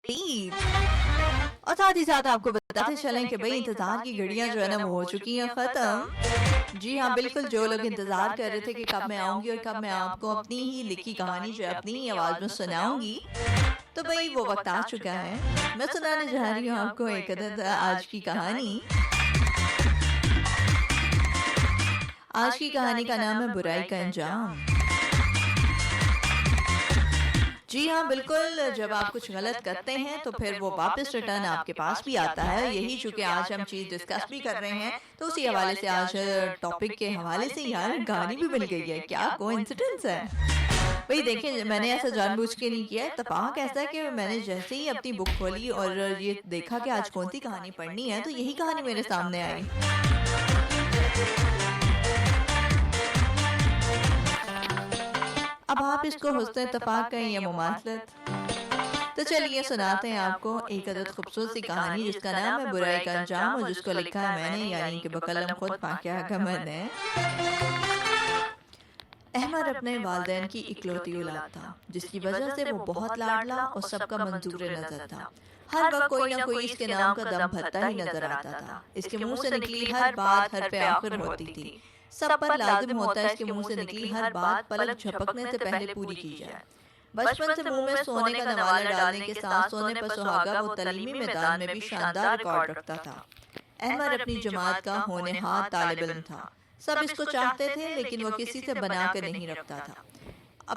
اور ساتھ ہی ساتھ آپ کو بتاتے چلیں کہ بھئی انتظار کی گھڑیاں جو ہے نا وہ ہو چکی ہیں ختم. جی ہاں بالکل، جو لوگ انتظار کر رہے تھے کہ کب میں آؤں گی اور کب میں آپ کو اپنی ہی لکھی کہانی جو ہے اپنی ہی آواز میں سناؤں گی، تو بھئی وہ وقت آ چکا ہے. میں سنانے جا رہی ہوں آپ کو ایک عدد آج کی کہانی. آج کی کہانی کا نام ہے برائی کا انجام. جی ہاں بالکل، جب آپ کچھ غلط کرتے ہیں تو پھر وہ واپس ریٹرن آپ کے پاس بھی آتا ہے. یہی چونکہ آج ہم چیز ڈسکس بھی کر رہے ہیں تو اسی حوالے سے آج ٹاپک کے حوالے سے یار کہانی بھی مل گئی ہے. کیا کوئنسیڈنس ہے بھئی. دیکھیں میں نے ایسا جان بوجھ کے نہیں کیا. اتفاق ایسا ہے کہ میں نے جیسے ہی اپنی بک کھولی اور یہ دیکھا کہ آج کون سی کہانی پڑھنی ہے تو یہی کہانی میرے سامنے آئی. اب آپ اس کو حسن اتفاق کہیں یا مماثلت، تو چلیے سناتے ہیں آپ کو ایک عدد خوبصورت سی کہانی جس کا نام ہے برائی کا انجام، اور جس کو لکھا ہے میں نے یعنی کہ بقلم خود فاقیہ احمد نے. احمد اپنے والدین کی اکلوتی اولاد تھا جس کی وجہ سے وہ بہت لاڈلا اور سب کا منظور نظر تھا. ہر وقت کوئی نہ کوئی اس کے نام کا دم بھرتا ہی نظر آتا تھا. اس کے منہ سے نکلی ہر بات حرف آخر ہوتی تھی. سب پر لازم ہوتا ہے اس کے منہ سے نکلی ہر بات پلک جھپکنے سے پہلے پوری کی جائے. بچپن سے منہ میں سونے کا نوالہ ڈالنے کے ساتھ سونے پر سہاگا وہ تعلیمی میدان میں بھی شاندار ریکارڈ رکھتا تھا. احمد اپنی جماعت کا ہونہار طالب علم تھا. سب اس کو چاہتے تھے لیکن وہ کسی سے بنا کر نہیں رکھتا تھا.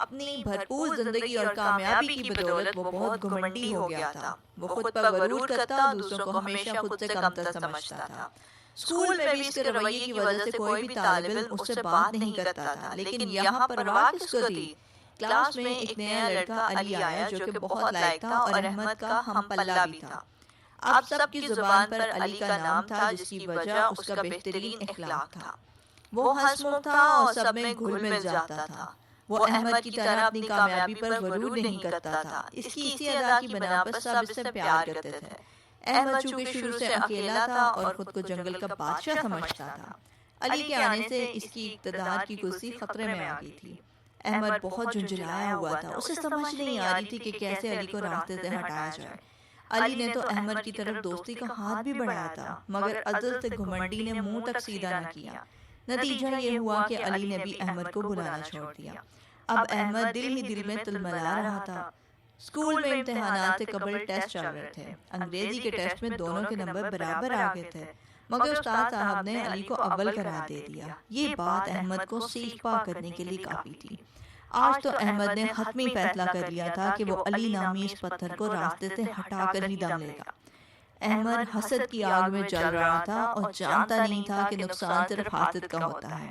اپنی بھرپور زندگی اور کامیابی کی بدولت وہ بہت گھمنڈی ہو گیا تھا. وہ خود پر غرور کرتا اور دوسروں کو ہمیشہ خود سے کمتر سمجھتا تھا. اسکول میں بھی اس کے رویے کی وجہ سے کوئی بھی طالب علم اس سے بات نہیں کرتا تھا. لیکن یہاں پرواہ کس کو تھی؟ کلاس میں ایک نیا لڑکا علی آیا جو کہ بہت لائق تھا اور احمد کا ہم پلہ بھی تھا. اب سب کی زبان پر علی کا نام تھا جس کی وجہ اس کا بہترین اخلاق تھا. وہ ہنسمکھ تھا اور سب میں گھل مل جاتا تھا. وہ احمد کی طرح اپنی کامیابی پر غرور نہیں کرتا تھا. اس کی اسی ادا کی بنا پر سب اس سے پیار کرتے تھے. احمد چونکہ شروع سے اکیلا تھا اور خود کو جنگل کا بادشاہ سمجھتا تھا. علی کے آنے سے اس کی اقتدار کی کرسی خطرے میں آ گئی تھی. احمد بہت جھنجھلایا ہوا تھا. اسے سمجھ نہیں آ رہی تھی کہ کیسے علی کو راستے سے ہٹایا جائے. علی نے تو احمد کی طرف دوستی کا ہاتھ بھی بڑھایا تھا مگر عزل سے گھمنڈی نے منہ تک سیدھا نہ کیا. نتیجہ یہ ہوا کہ علی نے بھی احمد کو بلانا چھوڑ دیا. اب احمد دل ہی دل میں تلملا رہا تھا. اسکول میں امتحانات سے قبل ٹیسٹ چل رہے تھے. انگریزی کے ٹیسٹ میں دونوں کے نمبر برابر آ گئے تھے مگر استاد صاحب نے علی کو اول قرار دے دیا. یہ بات احمد کو سیکھ پا کرنے کے لیے کافی تھی. آج تو احمد نے حتمی فیصلہ کر لیا تھا کہ وہ علی نامی اس پتھر کو راستے سے ہٹا کر ہی دم لے گا. احمد حسد کی آگ میں جل رہا تھا اور جانتا نہیں تھا کہ نقصان صرف حاسد کا ہوتا ہے.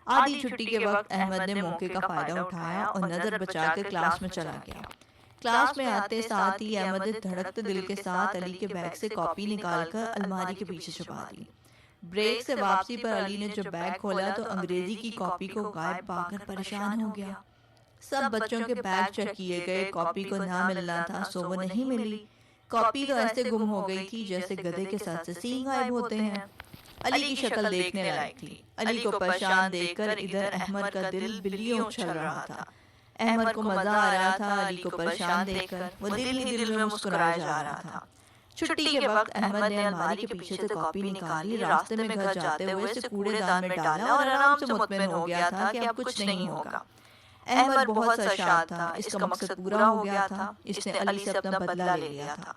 آدھی چھٹی کے وقت احمد نے موقع کا فائدہ اٹھایا اور نظر بچا کر کلاس میں چلا گیا. کلاس میں آتے ساتھ ہی احمد نے دھڑکتے دل کے ساتھ علی کے بیگ سے کاپی نکال کر الماری کے پیچھے چھپا دی. بریک سے واپسی پر علی نے جب بیگ کھولا تو انگریزی کی کاپی کو غائب پا کر پریشان ہو گیا. سب بچوں کے بیگ چیک کیے گئے. کاپی کو نہ ملنا تھا سو وہ نہیں ملی. کاپی تو ایسے گم ہو گئی تھی جیسے گدھے کے سر سے سینگ غائب ہوتے ہیں. علی کی شکل دیکھنے لائق تھی. علی کو پریشان دیکھ کر ادھر احمد کا دل بلیوں اچھل رہا تھا. احمد کو مزہ آ رہا تھا علی کو پریشان دیکھ کر. وہ دل ہی دل میں مسکرایا جا رہا تھا. چھٹی کے وقت احمد نے الماری کے پیچھے سے کاپی نکالی. راستے میں گھر جاتے ہوئے اسے کوڑے دان میں ڈالا اور آرام سے مطمئن ہو گیا تھا کہ اب کچھ نہیں ہوگا. احمد بہت سرشاد تھا. اس کا مقصد پورا ہو گیا تھا. اس نے علی سے اپنا بدلہ لے لیا تھا.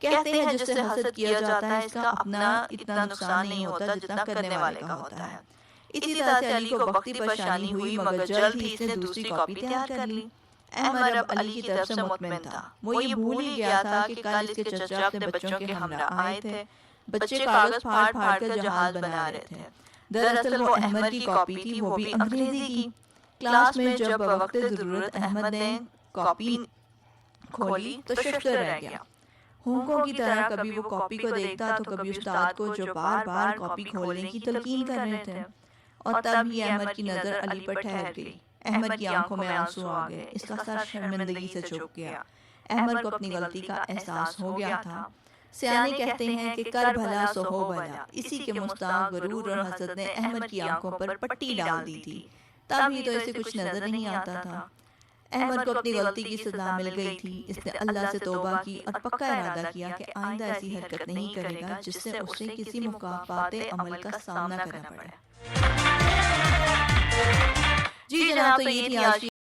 کہتے ہیں جس سے حسد کیا جاتا ہے اس کا اپنا اتنا نقصان نہیں ہوتا جتنا کرنے والے کا ہوتا ہے. اسی طرح سے علی کو وقتی پریشانی ہوئی مگر جلد ہی اس نے دوسری کاپی تیار کر لی. احمد اب علی کی طرف سے مطمئن تھا. وہ یہ بھول ہی گیا تھا کہ کل اس کے چچا اپنے بچوں کے ہمراہ آئے تھے. بچے کاغذ پھاڑ پھاڑ کر جہاز بنا رہے تھے. دراصل وہ احمد کی کاپی تھی وہ بھی انگریزی کی. کلاس میں جب بوقت ضرورت احمد نے کاپی کھولی تو ششدر رہ گیا. ہونکوں کی طرح کبھی وہ کاپی کو دیکھتا تو کبھی استاد کو جو بار بار کاپی کھولنے کی تلقین کر رہے تھے. اور تب ہی احمد کی نظر علی پر ٹھہر گئی. احمد کی آنکھوں میں آنسو آ گئے. اس کا سر شرمندگی سے جھک گیا. احمد کو اپنی غلطی کا احساس ہو گیا تھا. سیانے کہتے ہیں کہ کر بھلا سو ہو بھلا. اسی کے مستاق غرور اور حسد نے احمد کی آنکھوں پر پٹی ڈال دی تھی. تب ہی تو اسے کچھ نظر نہیں آتا تھا. احمد کو اپنی غلطی کی سزا مل گئی تھی. اس نے اللہ سے توبہ کی اور پکا ارادہ کیا کہ آئندہ ایسی حرکت نہیں کرے گا جس سے اسے کسی مکافات عمل کا سامنا کرنا پڑے. جی جناب، تو یہ تھی آج